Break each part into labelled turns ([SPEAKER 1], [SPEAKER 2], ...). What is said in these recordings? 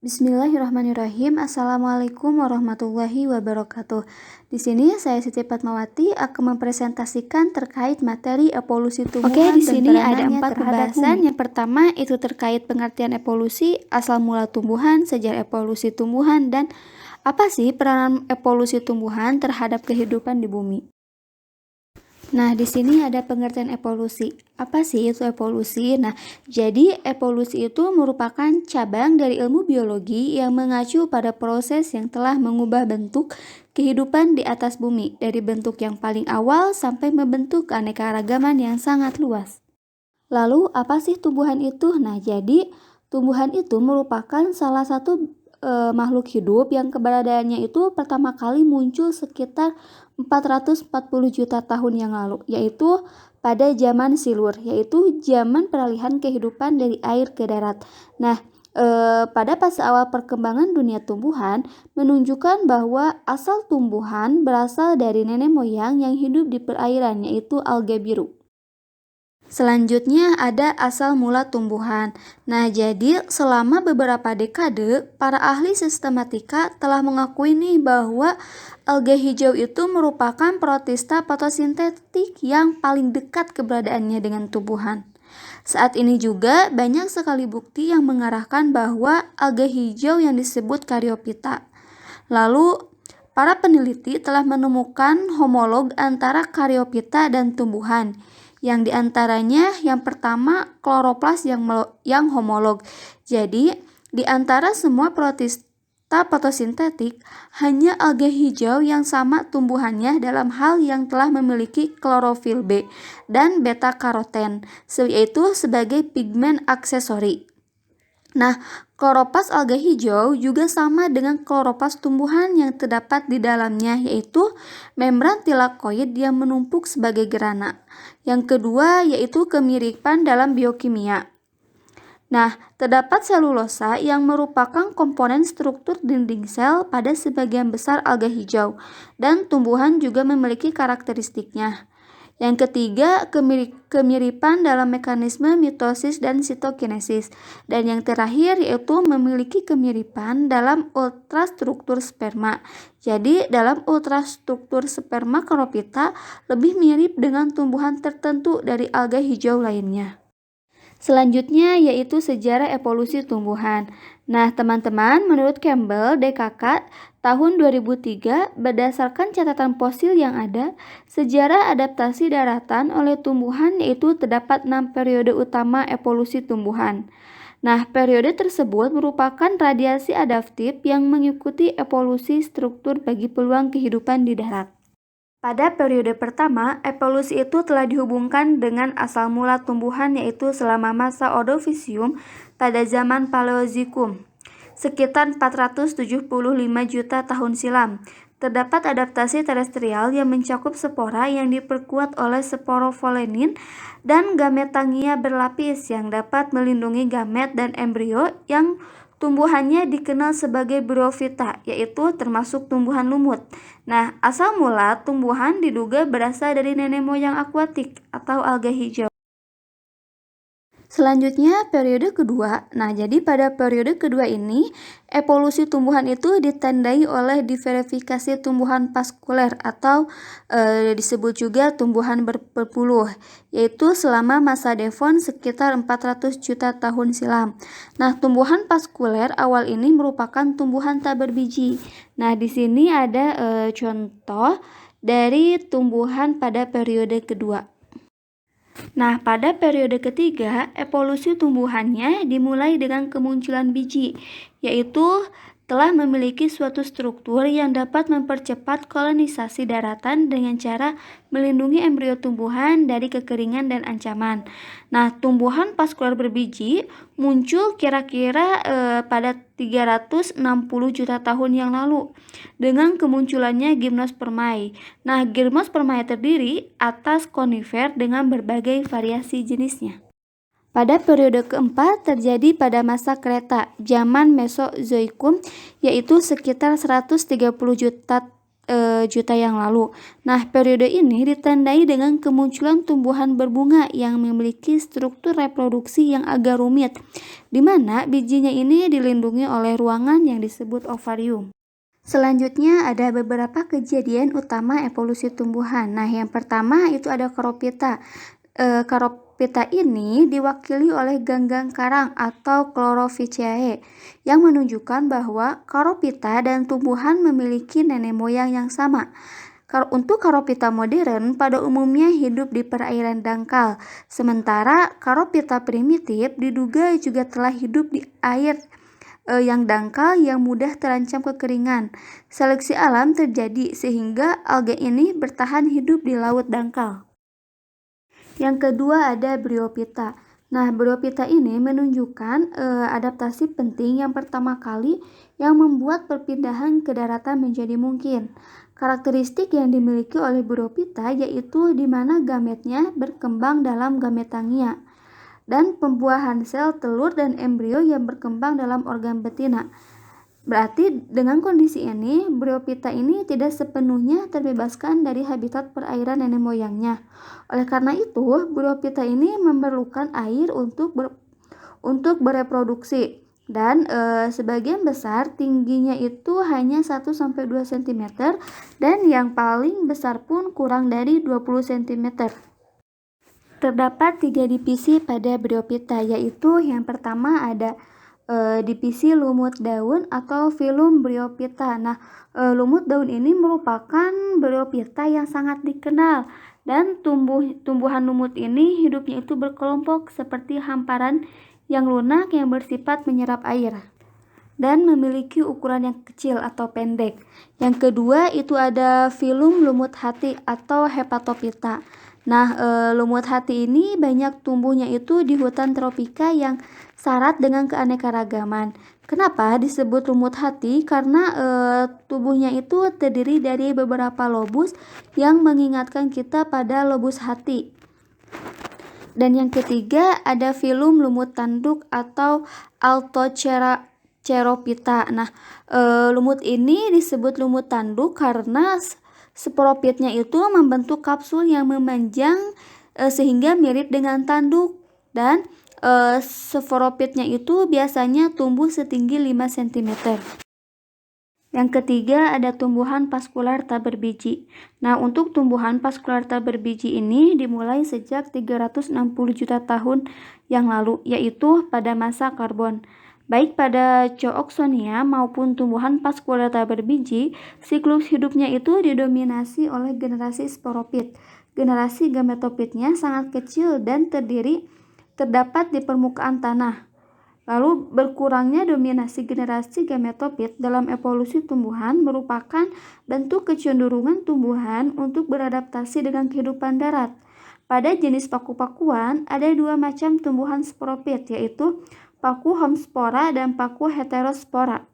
[SPEAKER 1] Bismillahirrahmanirrahim. Assalamualaikum warahmatullahi wabarakatuh. Di sini saya Siti Fatmawati akan mempresentasikan terkait materi evolusi tumbuhan. Di sini ada 4 pembahasan. Yang pertama itu terkait pengertian evolusi, asal mula tumbuhan, sejarah evolusi tumbuhan, dan apa sih peranan evolusi tumbuhan terhadap kehidupan di bumi. Nah, di sini ada pengertian evolusi. Apa sih itu evolusi? Nah, jadi evolusi itu merupakan cabang dari ilmu biologi yang mengacu pada proses yang telah mengubah bentuk kehidupan di atas bumi, dari bentuk yang paling awal sampai membentuk keanekaragaman yang sangat luas. Lalu, apa sih tumbuhan itu? Nah, jadi tumbuhan itu merupakan salah satu makhluk hidup yang keberadaannya itu pertama kali muncul sekitar 440 juta tahun yang lalu, yaitu pada zaman Silur, yaitu zaman peralihan kehidupan dari air ke darat. Nah, pada fase awal perkembangan dunia tumbuhan menunjukkan bahwa asal tumbuhan berasal dari nenek moyang yang hidup di perairan, yaitu alga biru. Selanjutnya ada asal mula tumbuhan. Nah, jadi selama beberapa dekade, para ahli sistematika telah mengakui nih bahwa alga hijau itu merupakan protista fotosintetik yang paling dekat keberadaannya dengan tumbuhan. Saat ini juga banyak sekali bukti yang mengarahkan bahwa alga hijau yang disebut Caryophyta. Lalu, para peneliti telah menemukan homolog antara Caryophyta dan tumbuhan, yang diantaranya yang pertama kloroplas yang homolog. Jadi di antara semua protista fotosintetik hanya alga hijau yang sama tumbuhannya dalam hal yang telah memiliki klorofil B dan beta karoten, yaitu sebagai pigmen aksesori. Nah, kloroplas alga hijau juga sama dengan kloroplas tumbuhan yang terdapat di dalamnya, yaitu membran tilakoid yang menumpuk sebagai gerana. Yang kedua yaitu kemiripan dalam biokimia. Nah, terdapat selulosa yang merupakan komponen struktur dinding sel pada sebagian besar alga hijau, dan tumbuhan juga memiliki karakteristiknya. Yang ketiga, kemiripan dalam mekanisme mitosis dan sitokinesis. Dan yang terakhir yaitu memiliki kemiripan dalam ultrastruktur sperma. Jadi, dalam ultrastruktur sperma Caryophyta lebih mirip dengan tumbuhan tertentu dari alga hijau lainnya. Selanjutnya yaitu sejarah evolusi tumbuhan. Nah, teman-teman, menurut Campbell, DKK, tahun 2003, berdasarkan catatan fosil yang ada, sejarah adaptasi daratan oleh tumbuhan yaitu terdapat 6 periode utama evolusi tumbuhan. Nah, periode tersebut merupakan radiasi adaptif yang mengikuti evolusi struktur bagi peluang kehidupan di darat. Pada periode pertama, evolusi itu telah dihubungkan dengan asal mula tumbuhan yaitu selama masa Ordovisium pada zaman Paleozoikum, sekitar 475 juta tahun silam. Terdapat adaptasi terestrial yang mencakup spora yang diperkuat oleh sporoflorenin dan gametangia berlapis yang dapat melindungi gamet dan embrio yang tumbuhannya dikenal sebagai bryophyta, yaitu termasuk tumbuhan lumut. Nah, asal mula tumbuhan diduga berasal dari nenek moyang akuatik atau alga hijau. Selanjutnya periode kedua. Nah, jadi pada periode kedua ini evolusi tumbuhan itu ditandai oleh diverifikasi tumbuhan vaskuler atau disebut juga tumbuhan berpuluh, yaitu selama masa Devon sekitar 400 juta tahun silam. Nah, tumbuhan vaskuler awal ini merupakan tumbuhan tak berbiji. Nah, di sini ada contoh dari tumbuhan pada periode kedua. Nah, pada periode ketiga, evolusi tumbuhannya dimulai dengan kemunculan biji, yaitu telah memiliki suatu struktur yang dapat mempercepat kolonisasi daratan dengan cara melindungi embrio tumbuhan dari kekeringan dan ancaman. Nah, tumbuhan vaskular berbiji muncul kira-kira pada 360 juta tahun yang lalu dengan kemunculannya Gymnospermae. Nah, Gymnospermae terdiri atas konifer dengan berbagai variasi jenisnya. Pada periode keempat terjadi pada masa Kreta, zaman Mesozoikum, yaitu sekitar 130 juta juta yang lalu. Nah, periode ini ditandai dengan kemunculan tumbuhan berbunga yang memiliki struktur reproduksi yang agak rumit, di mana bijinya ini dilindungi oleh ruangan yang disebut ovarium. Selanjutnya ada beberapa kejadian utama evolusi tumbuhan. Nah, yang pertama itu ada Charophyta. Charophyta ini diwakili oleh ganggang karang atau Chlorophyceae yang menunjukkan bahwa Charophyta dan tumbuhan memiliki nenek moyang yang sama. Untuk Charophyta modern pada umumnya hidup di perairan dangkal, sementara Charophyta primitif diduga juga telah hidup di air yang dangkal yang mudah terancam kekeringan. Seleksi alam terjadi sehingga alga ini bertahan hidup di laut dangkal. Yang kedua ada Bryophyta. Nah, Bryophyta ini menunjukkan adaptasi penting yang pertama kali yang membuat perpindahan ke daratan menjadi mungkin. Karakteristik yang dimiliki oleh Bryophyta yaitu di mana gametnya berkembang dalam gametangia dan pembuahan sel telur dan embrio yang berkembang dalam organ betina. Berarti dengan kondisi ini, Bryophyta ini tidak sepenuhnya terbebaskan dari habitat perairan nenek moyangnya. Oleh karena itu, Bryophyta ini memerlukan air untuk bereproduksi. Dan sebagian besar tingginya itu hanya 1-2 cm dan yang paling besar pun kurang dari 20 cm. Terdapat 3 divisi pada Bryophyta, yaitu yang pertama ada divisi lumut daun atau filum Bryophyta. Nah, lumut daun ini merupakan Bryophyta yang sangat dikenal dan tumbuhan lumut ini hidupnya itu berkelompok seperti hamparan yang lunak yang bersifat menyerap air dan memiliki ukuran yang kecil atau pendek. Yang kedua itu ada filum lumut hati atau Hepatophyta. Nah, lumut hati ini banyak tumbuhnya itu di hutan tropika yang syarat dengan keanekaragaman. Kenapa disebut lumut hati? Karena tubuhnya itu terdiri dari beberapa lobus yang mengingatkan kita pada lobus hati. Dan yang ketiga ada filum lumut tanduk atau Altocerophyta. Nah, lumut ini disebut lumut tanduk karena sporopitnya itu membentuk kapsul yang memanjang sehingga mirip dengan tanduk dan sporopitnya itu biasanya tumbuh setinggi 5 cm. Yang ketiga ada tumbuhan vaskular tak berbiji. Nah, untuk tumbuhan vaskular tak berbiji ini dimulai sejak 360 juta tahun yang lalu, yaitu pada masa karbon. Baik pada Cooksonia maupun tumbuhan vaskular tak berbiji, siklus hidupnya itu didominasi oleh generasi sporopit. Generasi gametopitnya sangat kecil dan terdapat di permukaan tanah. Lalu berkurangnya dominasi generasi gametopit dalam evolusi tumbuhan merupakan bentuk kecenderungan tumbuhan untuk beradaptasi dengan kehidupan darat. Pada jenis paku-pakuan ada 2 macam tumbuhan sporopit, yaitu paku homspora dan paku heterospora.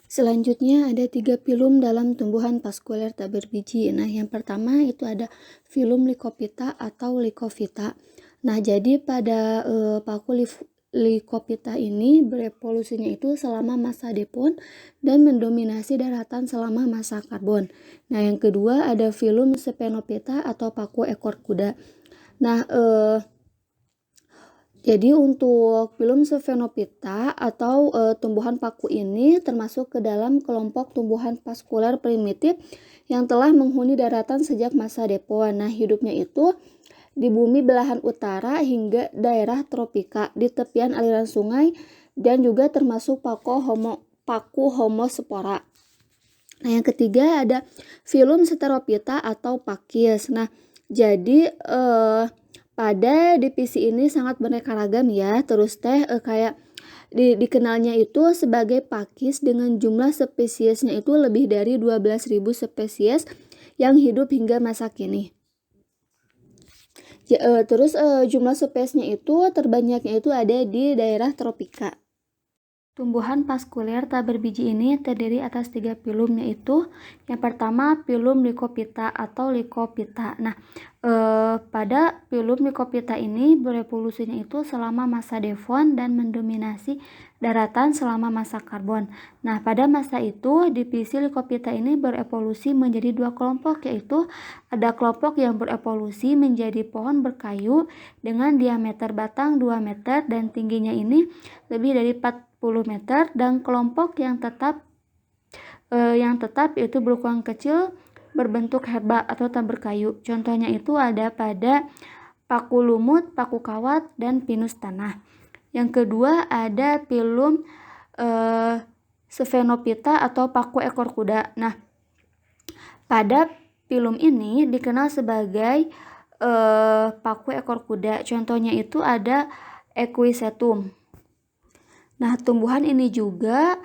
[SPEAKER 1] Selanjutnya ada 3 filum dalam tumbuhan vaskuler tak berbiji. Nah, yang pertama itu ada filum Lycophyta atau Lycophyta. Nah, jadi pada paku Lycophyta ini berevolusinya itu selama masa depon dan mendominasi daratan selama masa karbon. Nah, yang kedua ada filum Sphenophyta atau paku ekor kuda. Nah, jadi untuk filum Sphenophyta atau tumbuhan paku ini termasuk ke dalam kelompok tumbuhan vaskular primitif yang telah menghuni daratan sejak masa depon. Nah, hidupnya itu di bumi belahan utara hingga daerah tropika di tepian aliran sungai dan juga termasuk paku homospora. Nah, yang ketiga ada filum Sterophyta atau pakis. Nah, jadi pada divisi ini sangat beraneka ragam ya. Terus kayak dikenalnya itu sebagai pakis dengan jumlah spesiesnya itu lebih dari 12.000 spesies yang hidup hingga masa kini. Terus jumlah spesiesnya itu terbanyaknya itu ada di daerah tropika. Tumbuhan vaskuler tak berbiji ini terdiri atas 3 filum, yaitu yang pertama filum Lycophyta atau Lycophyta. Nah, Pada filum Lycophyta ini berevolusinya itu selama masa Devon dan mendominasi daratan selama masa Karbon. Nah, pada masa itu divisi Lycophyta ini berevolusi menjadi dua kelompok, yaitu ada kelompok yang berevolusi menjadi pohon berkayu dengan diameter batang 2 meter dan tingginya ini lebih dari 40 meter, dan kelompok yang tetap yaitu berukuran kecil berbentuk herba atau tak berkayu. Contohnya itu ada pada paku lumut, paku kawat, dan pinus tanah. Yang kedua ada filum Sphenophyta atau paku ekor kuda. Nah, pada filum ini dikenal sebagai paku ekor kuda. Contohnya itu ada Equisetum. Nah, tumbuhan ini juga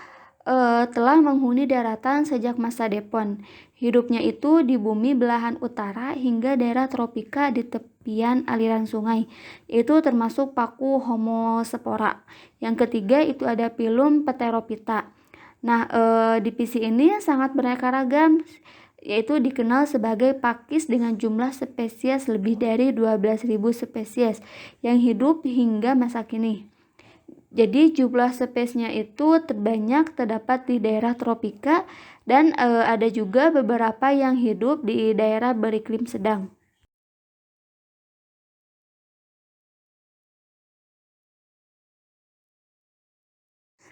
[SPEAKER 1] telah menghuni daratan sejak masa Devon. Hidupnya itu di bumi belahan utara hingga daerah tropika di tepian aliran sungai. Itu termasuk paku Homospora. Yang ketiga itu ada filum Pterophyta. Nah, divisi ini sangat beraneka ragam, yaitu dikenal sebagai pakis dengan jumlah spesies lebih dari 12.000 spesies yang hidup hingga masa kini. Jadi jumlah spesiesnya itu terbanyak terdapat di daerah tropika dan ada juga beberapa yang hidup di daerah beriklim sedang.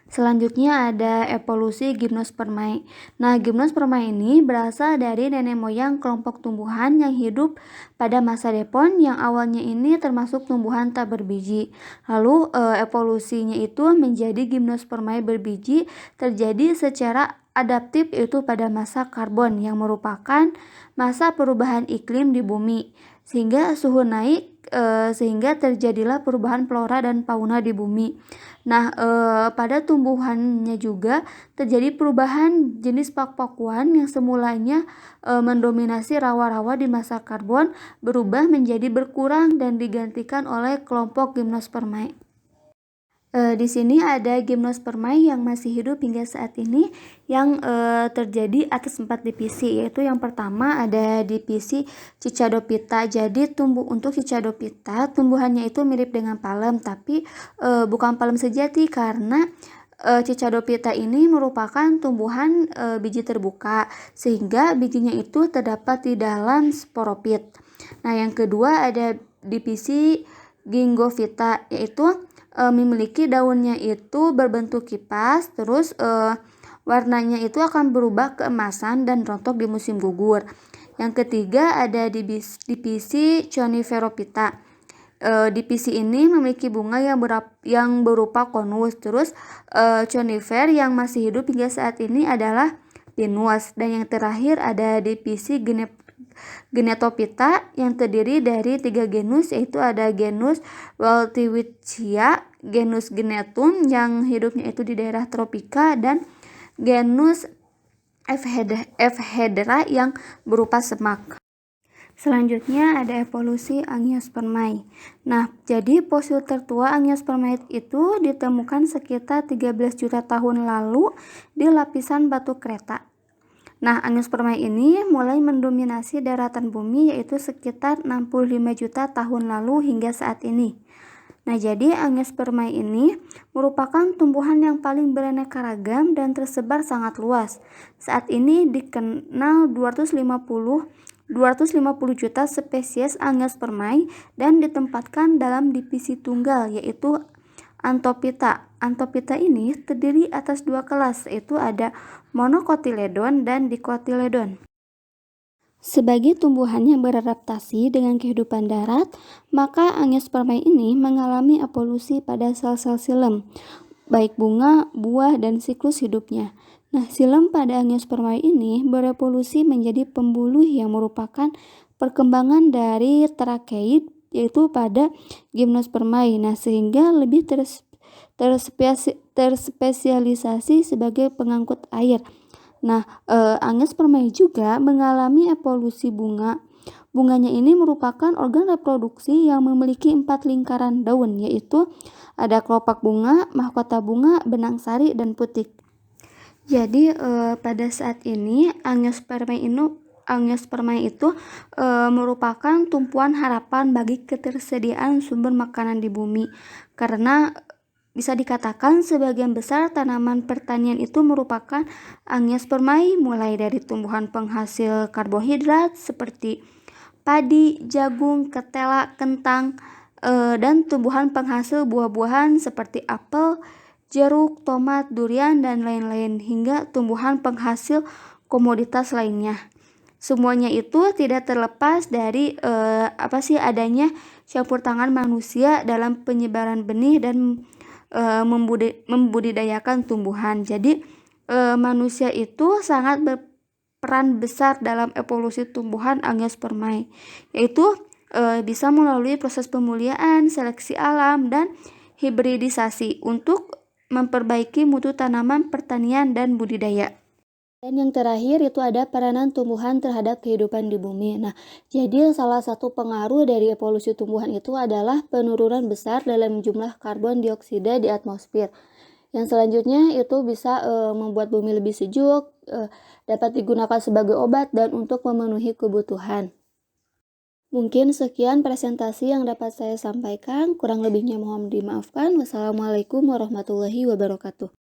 [SPEAKER 1] Selanjutnya ada evolusi Gymnospermae. Nah, Gymnospermae ini berasal dari nenek moyang kelompok tumbuhan yang hidup pada masa Devon yang awalnya ini termasuk tumbuhan tak berbiji. Lalu evolusinya itu menjadi Gymnospermae berbiji terjadi secara adaptif, yaitu pada masa Karbon yang merupakan masa perubahan iklim di bumi. Sehingga suhu naik sehingga terjadilah perubahan flora dan fauna di bumi. Nah, pada tumbuhannya juga terjadi perubahan jenis paku-pakuan yang semulanya mendominasi rawa-rawa di masa Karbon berubah menjadi berkurang dan digantikan oleh kelompok Gymnospermae. Di sini ada Gymnospermae yang masih hidup hingga saat ini yang terjadi atas 4 divisi, yaitu yang pertama ada divisi Cichadophyta. Jadi untuk Cichadophyta tumbuhannya itu mirip dengan palem, tapi bukan palem sejati karena Cichadophyta ini merupakan tumbuhan biji terbuka sehingga bijinya itu terdapat di dalam sporophyt. Nah, yang kedua ada divisi Gingophyta, yaitu memiliki daunnya itu berbentuk kipas, terus warnanya itu akan berubah keemasan dan rontok di musim gugur. Yang ketiga ada divisi Coniferaophyta. Divisi ini memiliki bunga yang berupa konus. Terus conifer yang masih hidup hingga saat ini adalah pinus. Dan yang terakhir ada divisi Genetophyta yang terdiri dari 3 genus, yaitu ada genus Waltewickia, genus Genetum yang hidupnya itu di daerah tropika, dan genus Ephedra yang berupa semak. Selanjutnya ada evolusi Angiospermae. Nah, jadi fosil tertua Angiospermae itu ditemukan sekitar 13 juta tahun lalu di lapisan batu Kreta. Nah, Angiospermae ini mulai mendominasi daratan bumi, yaitu sekitar 65 juta tahun lalu hingga saat ini. Nah, jadi Angiospermae ini merupakan tumbuhan yang paling beraneka ragam dan tersebar sangat luas. Saat ini dikenal 250 juta spesies Angiospermae dan ditempatkan dalam divisi tunggal, yaitu Anthophyta. Anthophyta ini terdiri atas 2 kelas, yaitu ada Monocotyledon dan Dicotyledon. Sebagai tumbuhan yang beradaptasi dengan kehidupan darat, maka Angiospermae ini mengalami evolusi pada sel-sel xilem, baik bunga, buah, dan siklus hidupnya. Nah, xilem pada Angiospermae ini berevolusi menjadi pembuluh yang merupakan perkembangan dari trakeid, yaitu pada Gymnospermae. Nah, sehingga lebih terspesialisasi sebagai pengangkut air. Nah, Angiospermae juga mengalami evolusi bunga. Bunganya ini merupakan organ reproduksi yang memiliki 4 lingkaran daun, yaitu ada kelopak bunga, mahkota bunga, benang sari, dan putik. Jadi pada saat ini angiospermae itu merupakan tumpuan harapan bagi ketersediaan sumber makanan di bumi, karena bisa dikatakan sebagian besar tanaman pertanian itu merupakan angiospermae, mulai dari tumbuhan penghasil karbohidrat seperti padi, jagung, ketela, kentang, dan tumbuhan penghasil buah-buahan seperti apel, jeruk, tomat, durian, dan lain-lain, hingga tumbuhan penghasil komoditas lainnya. Semuanya itu tidak terlepas dari adanya campur tangan manusia dalam penyebaran benih dan membudidayakan tumbuhan. Jadi manusia itu sangat berperan besar dalam evolusi tumbuhan angiospermae, yaitu bisa melalui proses pemuliaan, seleksi alam, dan hibridisasi untuk memperbaiki mutu tanaman pertanian dan budidaya. Dan yang terakhir itu ada peranan tumbuhan terhadap kehidupan di bumi. Nah, jadi salah satu pengaruh dari evolusi tumbuhan itu adalah penurunan besar dalam jumlah karbon dioksida di atmosfer. Yang selanjutnya itu bisa membuat bumi lebih sejuk, dapat digunakan sebagai obat dan untuk memenuhi kebutuhan. Mungkin sekian presentasi yang dapat saya sampaikan, kurang lebihnya mohon dimaafkan. Wassalamualaikum warahmatullahi wabarakatuh.